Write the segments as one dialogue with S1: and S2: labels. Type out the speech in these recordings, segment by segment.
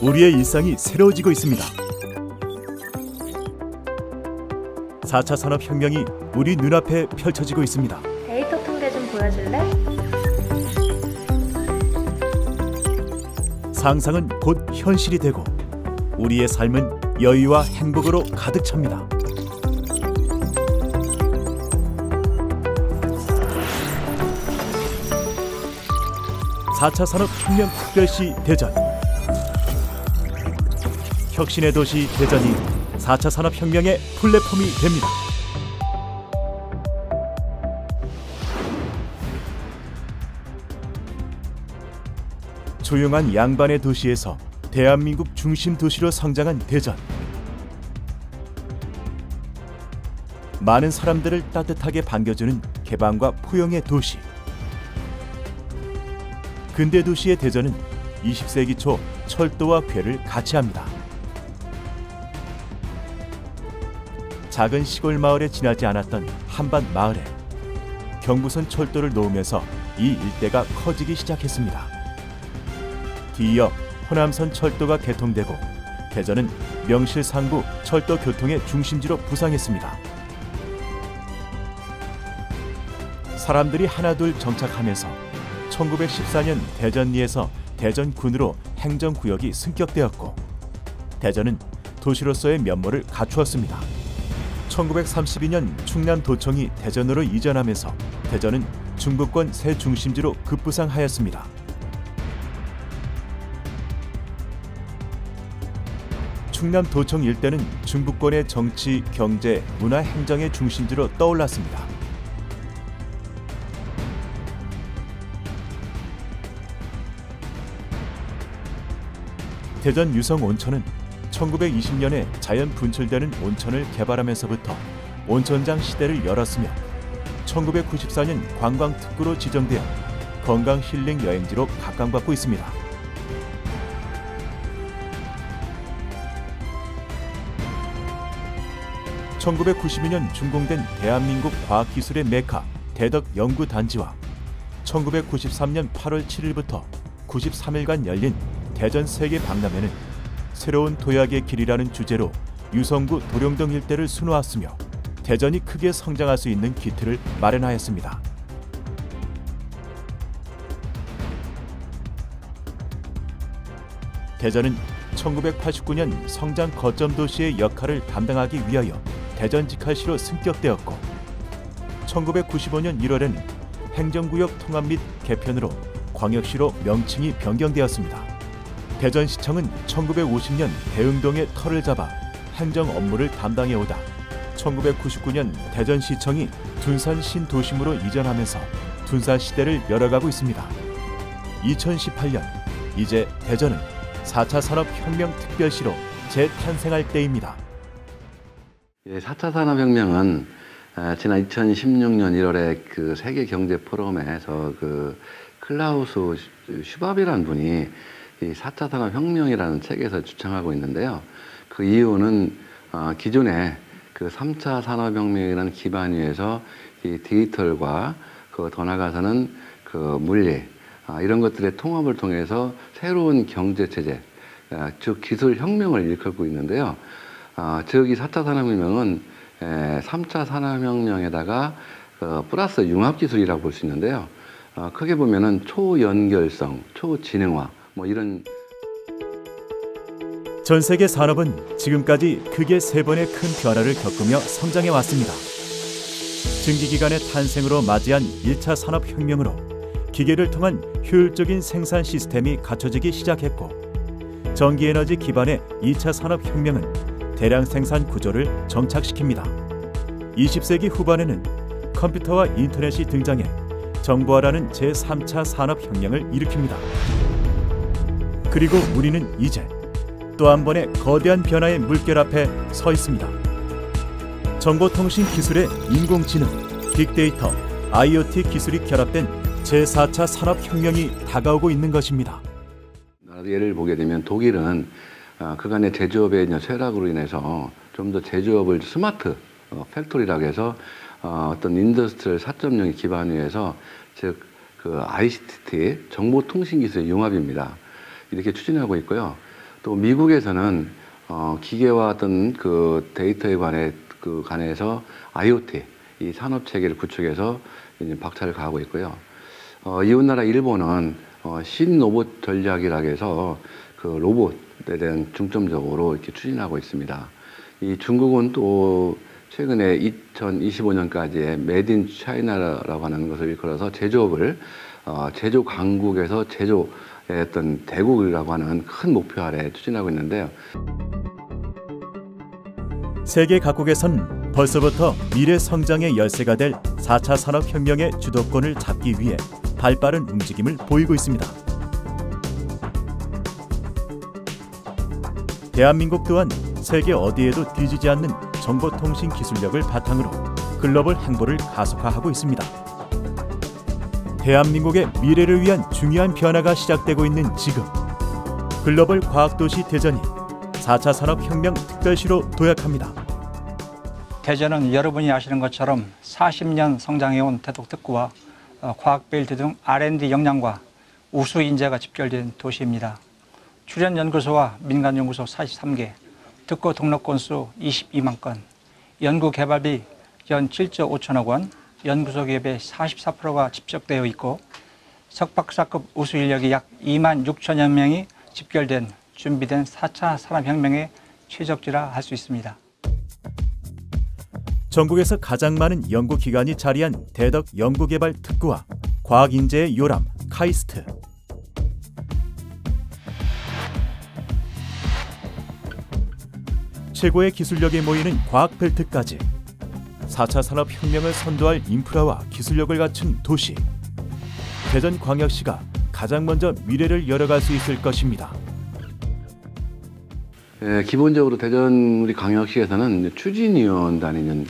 S1: 우리의 일상이 새로워지고 있습니다. 4차 산업혁명이 우리 눈앞에 펼쳐지고 있습니다.
S2: 데이터 통계 좀 보여줄래?
S1: 상상은 곧 현실이 되고 우리의 삶은 여유와 행복으로 가득 찹니다. (4차 산업혁명) 특별시 대전. 혁신의 도시 대전이 4차 산업혁명의 플랫폼이 됩니다. 조용한 양반의 도시에서 대한민국 중심 도시로 성장한 대전. 많은 사람들을 따뜻하게 반겨주는 개방과 포용의 도시. 근대 도시의 대전은 20세기 초 철도와 궤를 같이 합니다. 작은 시골 마을에 지나지 않았던 한밭 마을에 경부선 철도를 놓으면서 이 일대가 커지기 시작했습니다. 뒤이어 호남선 철도가 개통되고 대전은 명실상부 철도 교통의 중심지로 부상했습니다. 사람들이 하나둘 정착하면서 1914년 대전리에서 대전군으로 행정구역이 승격되었고 대전은 도시로서의 면모를 갖추었습니다. 1932년 충남도청이 대전으로 이전하면서 대전은 중부권 새 중심지로 급부상하였습니다. 충남도청 일대는 중부권의 정치, 경제, 문화, 행정의 중심지로 떠올랐습니다. 대전 유성온천은 1920년에 자연 분출되는 온천을 개발하면서부터 온천장 시대를 열었으며 1994년 관광특구로 지정되어 건강 힐링 여행지로 각광받고 있습니다. (1992년) 준공된 대한민국 과학기술의 메카 대덕연구단지와 1993년 8월 7일부터 93일간 열린 대전 세계박람회는 새로운 도약의 길이라는 주제로 유성구 도룡동 일대를 수놓았으며 대전이 크게 성장할 수 있는 기틀을 마련하였습니다. 대전은 1989년 성장 거점 도시의 역할을 담당하기 위하여 대전직할시로 승격되었고 1995년 1월에는 행정구역 통합 및 개편으로 광역시로 명칭이 변경되었습니다. 대전시청은 1950년 대흥동의 터를 잡아 행정 업무를 담당해오다 1999년 대전시청이 둔산 신도심으로 이전하면서 둔산시대를 열어가고 있습니다. 2018년 이제 대전은 4차 산업혁명 특별시로 재탄생할 때입니다.
S3: 4차 산업혁명은 지난 2016년 1월에 그 세계경제포럼에서 그 클라우스 슈밥이라는 분이 이 4차 산업혁명이라는 책에서 주창하고 있는데요. 그 이유는 기존에 그 3차 산업혁명이라는 기반 위에서 이 디지털과 더 나아가서는 그 물리 이런 것들의 통합을 통해서 새로운 경제체제, 즉 기술혁명을 일컫고 있는데요. 즉 이 4차 산업혁명은 3차 산업혁명에다가 플러스 융합기술이라고 볼 수 있는데요. 크게 보면은 초연결성, 초지능화 뭐 이런.
S1: 전 세계 산업은 지금까지 크게 3번의 큰 변화를 겪으며 성장해 왔습니다. 증기기관의 탄생으로 맞이한 1차 산업혁명으로 기계를 통한 효율적인 생산 시스템이 갖춰지기 시작했고 전기에너지 기반의 2차 산업혁명은 대량 생산 구조를 정착시킵니다. 20세기 후반에는 컴퓨터와 인터넷이 등장해 정보화라는 제3차 산업혁명을 일으킵니다. 그리고 우리는 이제 또 한 번의 거대한 변화의 물결 앞에 서 있습니다. 정보통신 기술의 인공지능, 빅데이터, IoT 기술이 결합된 제4차 산업혁명이 다가오고 있는 것입니다.
S3: 예를 보게 되면 독일은 그간의 제조업의 쇠락으로 인해서 좀 더 제조업을 스마트 팩토리라고 해서 어떤 인더스트리얼 4.0의 기반 위에서 즉 그 ICT 정보통신기술의 융합입니다. 이렇게 추진하고 있고요. 또 미국에서는 기계와 어떤 그 데이터에 관해서 IoT 이 산업 체계를 구축해서 이제 박차를 가하고 있고요. 이웃나라 일본은 신로봇 전략이라고 해서 그 로봇에 대한 중점적으로 이렇게 추진하고 있습니다. 이 중국은 또 최근에 2025년까지의 메드 인 차이나라고 하는 것을 일컬어서 제조업을 제조 강국에서 제조의 어떤 대국이라고 하는 큰 목표 아래 추진하고 있는데요.
S1: 세계 각국에선 벌써부터 미래 성장의 열쇠가 될 4차 산업혁명의 주도권을 잡기 위해 발빠른 움직임을 보이고 있습니다. 대한민국 또한 세계 어디에도 뒤지지 않는 정보통신 기술력을 바탕으로 글로벌 행보를 가속화하고 있습니다. 대한민국의 미래를 위한 중요한 변화가 시작되고 있는 지금, 글로벌 과학도시 대전이 4차 산업혁명 특별시로 도약합니다.
S4: 대전은 여러분이 아시는 것처럼 40년 성장해온 대덕특구와 과학벨트 등 R&D 역량과 우수 인재가 집결된 도시입니다. 출연연구소와 민간연구소 43개, 특구 등록 건수 22만 건, 연구개발비 연 7조 5천억 원, 연구소 기업의 44%가 집적되어 있고 석박사급 우수 인력이 약 2만 6천여 명이 집결된 준비된 4차 산업혁명의 최적지라 할 수 있습니다.
S1: 전국에서 가장 많은 연구기관이 자리한 대덕 연구개발 특구와 과학인재의 요람 카이스트. 최고의 기술력이 모이는 과학벨트까지 4차 산업혁명을 선도할 인프라와 기술력을 갖춘 도시. 대전광역시가 가장 먼저 미래를 열어갈 수 있을 것입니다.
S3: 기본적으로 대전 우리 광역시에서는 추진위원단이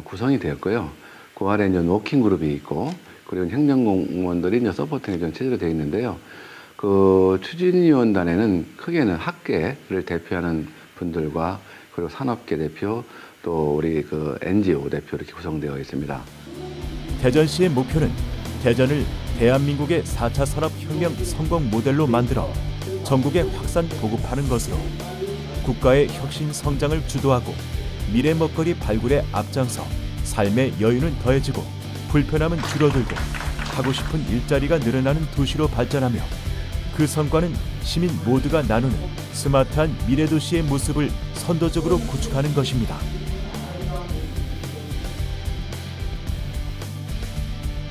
S3: 구성이 되었고요. 그 아래 이제 워킹 그룹이 있고 그리고 행정공무원들이 이제 서포팅에 좀 체제로 되어 있는데요. 그 추진위원단에는 크게는 학계를 대표하는 분들과 그리고 산업계 대표 또 우리 그 NGO 대표 이렇게 구성되어 있습니다.
S1: 대전시의 목표는 대전을 대한민국의 4차 산업혁명 성공 모델로 만들어 전국에 확산 보급하는 것으로 국가의 혁신 성장을 주도하고 미래 먹거리 발굴에 앞장서 삶의 여유는 더해지고 불편함은 줄어들고 하고 싶은 일자리가 늘어나는 도시로 발전하며 그 성과는 시민 모두가 나누는 스마트한 미래도시의 모습을 선도적으로 구축하는 것입니다.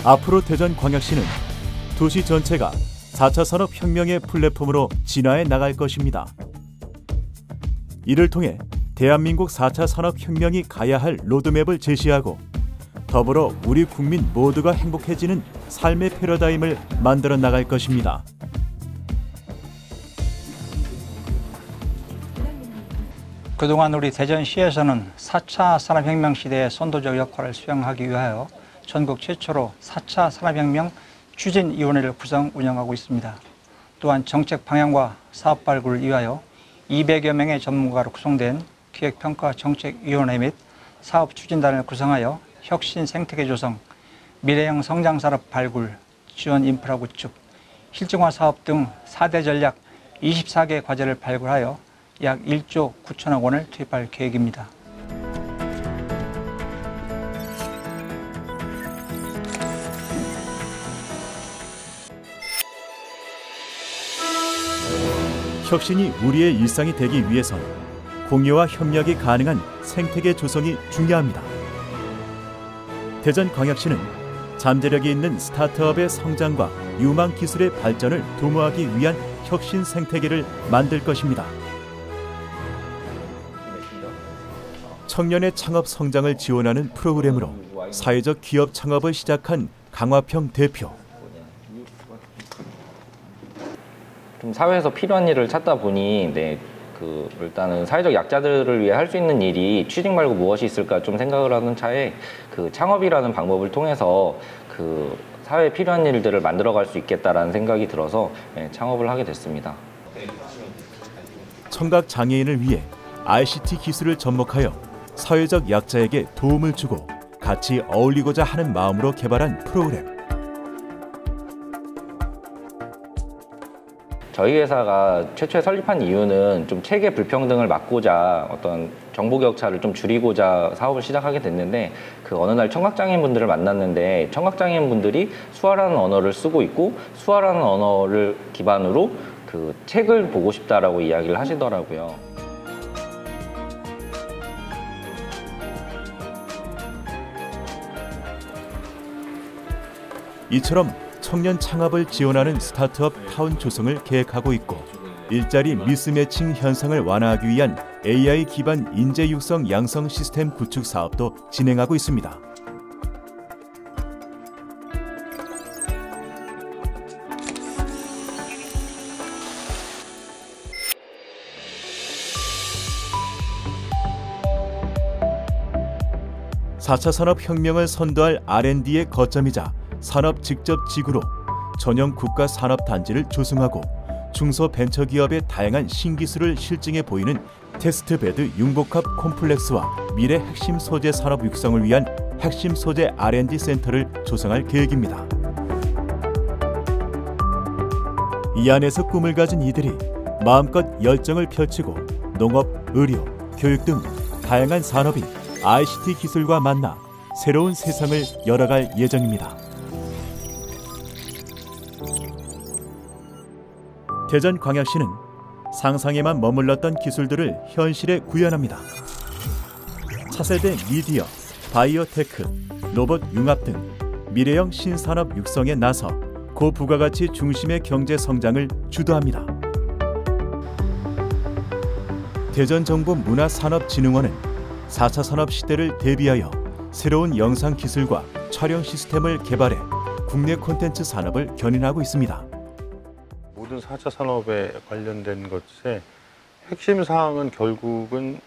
S1: 앞으로 대전광역시는 도시 전체가 4차 산업혁명의 플랫폼으로 진화해 나갈 것입니다. 이를 통해 대한민국 4차 산업혁명이 가야 할 로드맵을 제시하고 더불어 우리 국민 모두가 행복해지는 삶의 패러다임을 만들어 나갈 것입니다.
S4: 그동안 우리 대전시에서는 4차 산업혁명 시대의 선도적 역할을 수행하기 위하여 전국 최초로 4차 산업혁명 추진위원회를 구성 운영하고 있습니다. 또한 정책 방향과 사업 발굴을 위하여 200여 명의 전문가로 구성된 기획평가정책위원회 및 사업추진단을 구성하여 혁신 생태계 조성, 미래형 성장산업 발굴, 지원 인프라 구축, 실증화 사업 등 4대 전략 24개 과제를 발굴하여 약 1조 9천억 원을 투입할 계획입니다.
S1: 혁신이 우리의 일상이 되기 위해선 공유와 협력이 가능한 생태계 조성이 중요합니다. 대전광역시는 잠재력이 있는 스타트업의 성장과 유망 기술의 발전을 도모하기 위한 혁신 생태계를 만들 것입니다. 청년의 창업 성장을 지원하는 프로그램으로 사회적 기업 창업을 시작한 강화평 대표.
S5: 좀 사회에서 필요한 일을 찾다 보니 일단은 사회적 약자들을 위해 할 수 있는 일이 취직 말고 무엇이 있을까 좀 생각을 하는 차에 그 창업이라는 방법을 통해서 그 사회에 필요한 일들을 만들어갈 수 있겠다라는 생각이 들어서 창업을 하게 됐습니다.
S1: 청각 장애인을 위해 ICT 기술을 접목하여 사회적 약자에게 도움을 주고 같이 어울리고자 하는 마음으로 개발한 프로그램.
S5: 저희 회사가 최초에 설립한 이유는 좀 체계 불평등을 막고자 어떤 정보 격차를 좀 줄이고자 사업을 시작하게 됐는데, 그 어느 날 청각장애인분들을 만났는데 청각장애인분들이 수아라는 언어를 쓰고 있고 수아라는 언어를 기반으로 그 책을 보고 싶다라고 이야기를 하시더라고요.
S1: 이처럼 청년 창업을 지원하는 스타트업 타운 조성을 계획하고 있고, 일자리 미스매칭 현상을 완화하기 위한 AI 기반 인재 육성 양성 시스템 구축 사업도 진행하고 있습니다. (4차) 산업혁명을 선도할 R&D의 거점이자 산업 직접 지구로 전형 국가 산업 단지를 조성하고 중소벤처기업의 다양한 신기술을 실증해 보이는 테스트베드 융복합 콤플렉스와 미래 핵심 소재 산업 육성을 위한 핵심 소재 R&D 센터를 조성할 계획입니다. 이 안에서 꿈을 가진 이들이 마음껏 열정을 펼치고 농업, 의료, 교육 등 다양한 산업인 ICT 기술과 만나 새로운 세상을 열어갈 예정입니다. 대전광역시는 상상에만 머물렀던 기술들을 현실에 구현합니다. 차세대 미디어, 바이오테크, 로봇 융합 등 미래형 신산업 육성에 나서 고부가가치 중심의 경제 성장을 주도합니다. 대전정보문화산업진흥원은 4차 산업 시대를 대비하여 새로운 영상 기술과 촬영 시스템을 개발해 국내 콘텐츠 산업을 견인하고 있습니다.
S6: 모든 4차 산업에 관련된 것의 핵심 사항은 결국은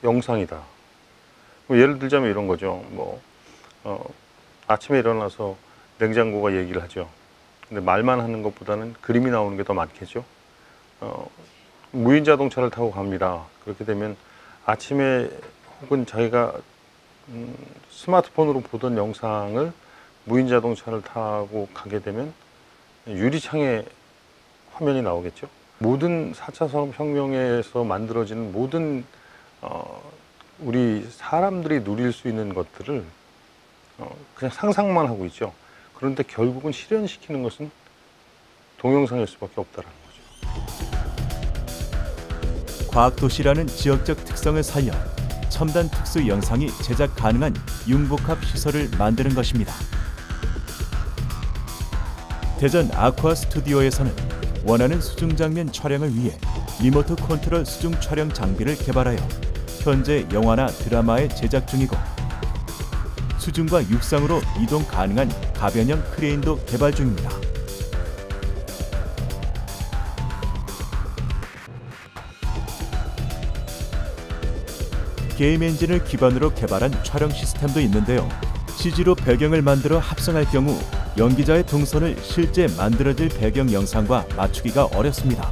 S6: 영상이다. 예를 들자면 이런 거죠. 아침에 일어나서 냉장고가 얘기를 하죠. 근데 말만 하는 것보다는 그림이 나오는 게 더 많겠죠. 무인 자동차를 타고 갑니다. 그렇게 되면 아침에 혹은 자기가 스마트폰으로 보던 영상을 무인 자동차를 타고 가게 되면 유리창에 화면이 나오겠죠. 모든 4차 산업혁명에서 만들어지는 모든 우리 사람들이 누릴 수 있는 것들을 그냥 상상만 하고 있죠. 그런데 결국은 실현시키는 것은 동영상일 수밖에 없다는 거죠.
S1: 과학도시라는 지역적 특성을 살려 첨단 특수 영상이 제작 가능한 융복합 시설을 만드는 것입니다. 대전 아쿠아 스튜디오에서는 원하는 수중 장면 촬영을 위해 리모트 컨트롤 수중 촬영 장비를 개발하여 현재 영화나 드라마에 제작 중이고, 수중과 육상으로 이동 가능한 가변형 크레인도 개발 중입니다. 게임 엔진을 기반으로 개발한 촬영 시스템도 있는데요. CG로 배경을 만들어 합성할 경우 연기자의 동선을 실제 만들어질 배경 영상과 맞추기가 어렵습니다.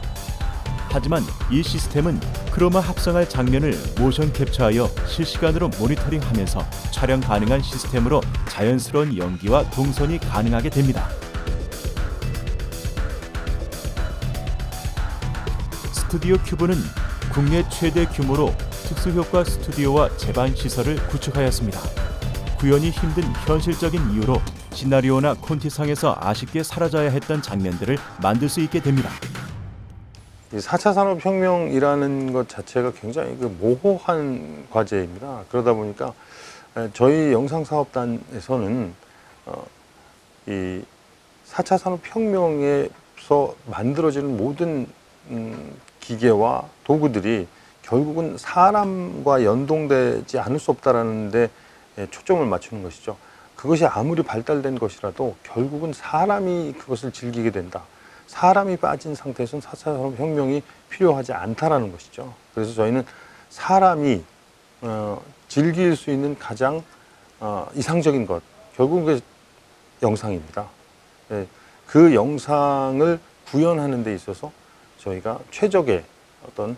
S1: 하지만 이 시스템은 크로마 합성할 장면을 모션 캡처하여 실시간으로 모니터링하면서 촬영 가능한 시스템으로 자연스러운 연기와 동선이 가능하게 됩니다. 스튜디오 큐브는 국내 최대 규모로 특수효과 스튜디오와 제반 시설을 구축하였습니다. 구현이 힘든 현실적인 이유로 시나리오나 콘티상에서 아쉽게 사라져야 했던 장면들을 만들 수 있게 됩니다.
S6: 4차 산업혁명이라는 것 자체가 굉장히 모호한 과제입니다. 그러다 보니까 저희 영상사업단에서는 이 4차 산업혁명에서 만들어지는 모든 기계와 도구들이 결국은 사람과 연동되지 않을 수 없다는 데 초점을 맞추는 것이죠. 그것이 아무리 발달된 것이라도 결국은 사람이 그것을 즐기게 된다. 사람이 빠진 상태에서는 4차 산업혁명이 필요하지 않다라는 것이죠. 그래서 저희는 사람이 즐길 수 있는 가장 이상적인 것, 결국은 그게 영상입니다. 그 영상을 구현하는 데 있어서 저희가 최적의 어떤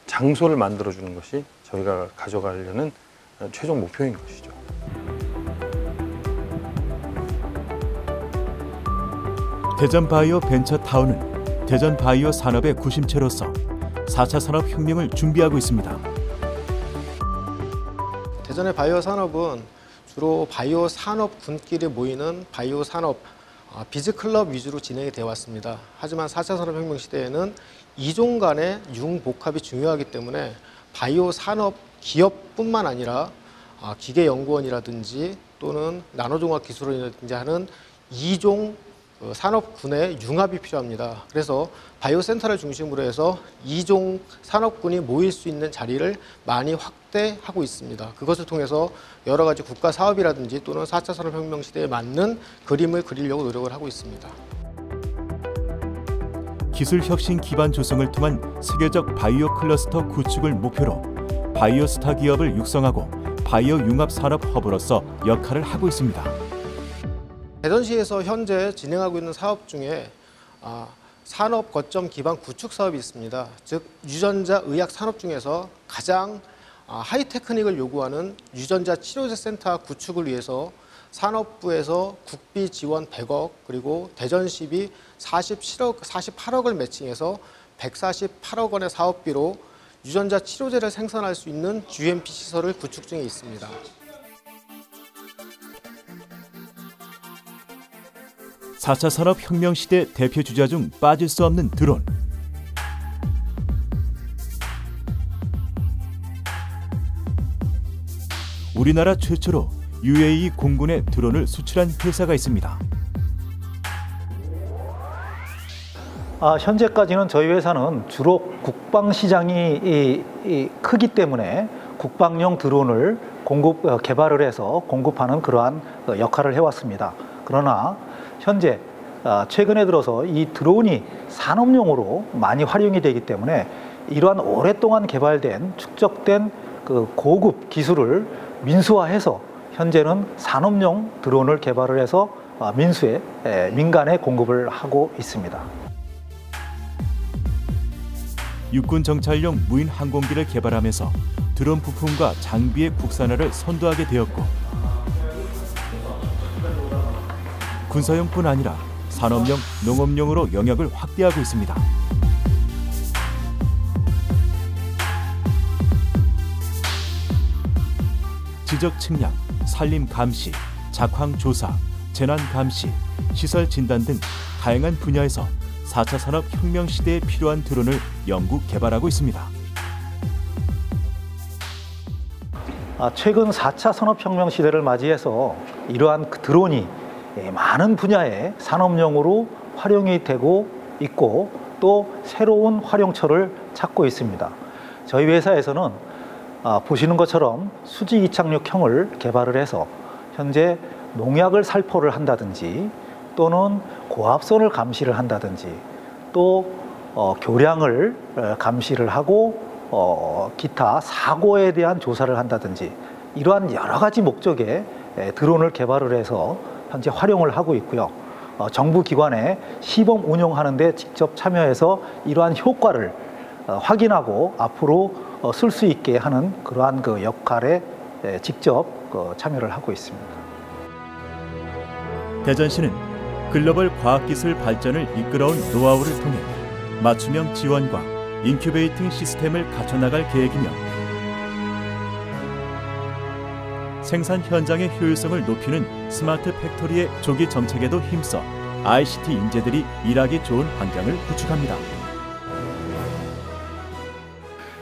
S6: 장소를 만들어주는 것이 저희가 가져가려는 최종 목표인 것이죠.
S1: 대전 바이오 벤처타운은 대전 바이오 산업의 구심체로서 4차 산업혁명을 준비하고 있습니다.
S7: 대전의 바이오 산업은 주로 바이오 산업 군끼리 모이는 바이오 산업 비즈클럽 위주로 진행이 되어 왔습니다. 하지만 4차 산업혁명 시대에는 이종 간의 융복합이 중요하기 때문에 바이오 산업 기업뿐만 아니라 기계연구원이라든지 또는 나노종합기술원이라든지 하는 이종 산업군의 융합이 필요합니다. 그래서 바이오센터를 중심으로 해서 이종 산업군이 모일 수 있는 자리를 많이 확대하고 있습니다. 그것을 통해서 여러 가지 국가 사업이라든지 또는 4차 산업혁명 시대에 맞는 그림을 그리려고 노력을 하고 있습니다.
S1: 기술 혁신 기반 조성을 통한 세계적 바이오 클러스터 구축을 목표로 바이오 스타 기업을 육성하고 바이오 융합 산업 허브로서 역할을 하고 있습니다.
S7: 대전시에서 현재 진행하고 있는 사업 중에 산업 거점 기반 구축 사업이 있습니다. 즉 유전자 의학 산업 중에서 가장 하이테크닉을 요구하는 유전자 치료제 센터 구축을 위해서 산업부에서 국비 지원 100억 그리고 대전시비 48억을 매칭해서 148억 원의 사업비로 유전자 치료제를 생산할 수 있는 GMP 시설을 구축 중에 있습니다.
S1: (4차 산업혁명) 시대 대표 주자 중 빠질 수 없는 드론. 우리나라 최초로 UAE 공군에 드론을 수출한 회사가 있습니다.
S8: 현재까지는 저희 회사는 주로 국방 시장이 크기 때문에 국방용 드론을 개발을 해서 공급하는 그러한 역할을 해왔습니다. 그러나 현재 최근에 들어서 이 드론이 산업용으로 많이 활용이 되기 때문에 이러한 오랫동안 개발된 축적된 그 고급 기술을 민수화해서 현재는 산업용 드론을 개발을 해서 민간에 공급을 하고 있습니다.
S1: 육군 정찰용 무인 항공기를 개발하면서 드론 부품과 장비의 국산화를 선도하게 되었고 군사용뿐 아니라 산업용, 농업용으로 영역을 확대하고 있습니다. 지적 측량, 산림 감시, 작황 조사, 재난 감시, 시설 진단 등 다양한 분야에서 4차 산업혁명 시대에 필요한 드론을 연구 개발하고 있습니다.
S8: 최근 4차 산업혁명 시대를 맞이해서 이러한 드론이 많은 분야의 산업용으로 활용이 되고 있고 또 새로운 활용처를 찾고 있습니다. 저희 회사에서는 보시는 것처럼 수직 이착륙형을 개발을 해서 현재 농약을 살포를 한다든지 또는 고압선을 감시를 한다든지 또 교량을 감시를 하고 기타 사고에 대한 조사를 한다든지 이러한 여러 가지 목적의 드론을 개발을 해서 현재 활용을 하고 있고요. 정부 기관에 시범 운용하는 데 직접 참여해서 이러한 효과를 확인하고 앞으로 쓸 수 있게 하는 그러한 그 역할에 직접 참여를 하고 있습니다.
S1: 대전시는 글로벌 과학기술 발전을 이끌어온 노하우를 통해 맞춤형 지원과 인큐베이팅 시스템을 갖춰나갈 계획이며 생산 현장의 효율성을 높이는 스마트 팩토리의 조기 정책에도 힘써 ICT 인재들이 일하기 좋은 환경을 구축합니다.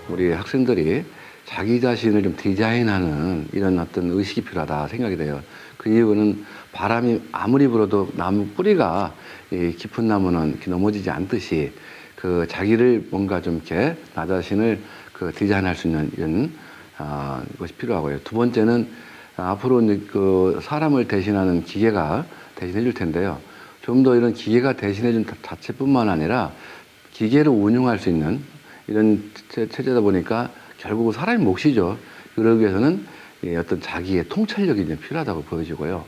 S3: 우리 학생들이 자기 자신을 좀 디자인하는 이런 어떤 의식이 필요하다 생각이 돼요. 그 이유는 바람이 아무리 불어도 나무 뿌리가 깊은 나무는 이렇게 넘어지지 않듯이 그 자기를 뭔가 좀 이렇게 나 자신을 그 디자인할 수 있는 이런 것이 필요하고요. 두 번째는 앞으로 그 사람을 대신하는 기계가 대신해 줄 텐데요. 좀 더 이런 기계가 대신해 준 자체뿐만 아니라 기계를 운용할 수 있는 이런 체제다 보니까 결국 사람이 몫이죠. 그러기 위해서는 어떤 자기의 통찰력이 좀 필요하다고 보여지고요.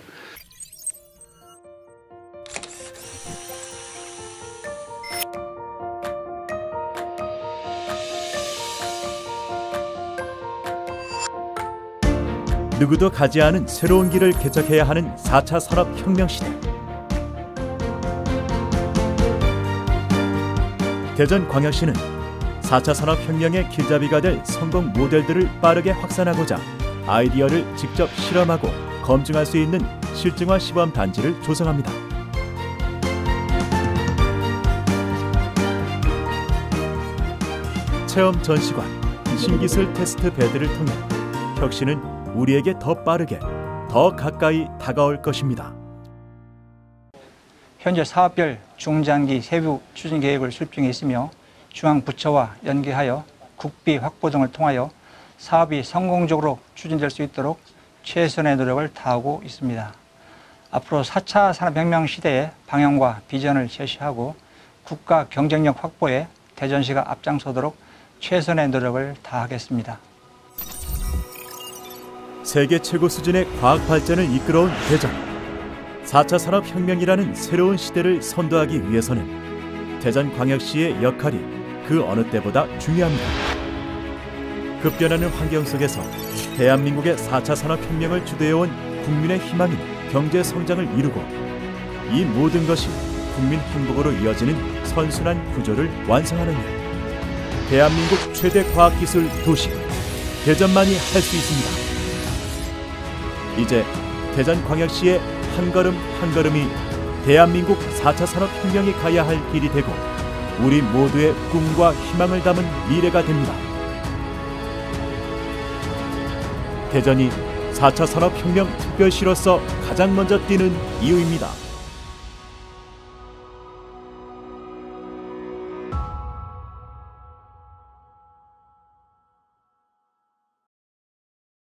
S1: 누구도 가지 않은 새로운 길을 개척해야 하는 4차 산업혁명 시대. 대전광역시는 4차 산업혁명의 길잡이가 될 성공 모델들을 빠르게 확산하고자 아이디어를 직접 실험하고 검증할 수 있는 실증화 시범 단지를 조성합니다. 체험 전시관, 신기술 테스트 베드를 통해 혁신은 우리에게 더 빠르게, 더 가까이 다가올 것입니다.
S4: 현재 사업별 중장기 세부 추진 계획을 수립 중에 있으며 중앙 부처와 연계하여 국비 확보 등을 통하여 사업이 성공적으로 추진될 수 있도록 최선의 노력을 다하고 있습니다. 앞으로 4차 산업혁명 시대의 방향과 비전을 제시하고 국가 경쟁력 확보에 대전시가 앞장서도록 최선의 노력을 다하겠습니다.
S1: 세계 최고 수준의 과학 발전을 이끌어온 대전. 4차 산업혁명이라는 새로운 시대를 선도하기 위해서는 대전광역시의 역할이 그 어느 때보다 중요합니다. 급변하는 환경 속에서 대한민국의 4차 산업혁명을 주도해온 국민의 희망인 경제 성장을 이루고 이 모든 것이 국민 행복으로 이어지는 선순환 구조를 완성하는 일. 대한민국 최대 과학기술 도시 대전만이 할 수 있습니다. 이제 대전광역시의 한 걸음 한 걸음이 대한민국 4차 산업혁명이 가야 할 길이 되고 우리 모두의 꿈과 희망을 담은 미래가 됩니다. 대전이 4차 산업혁명 특별시로서 가장 먼저 뛰는 이유입니다.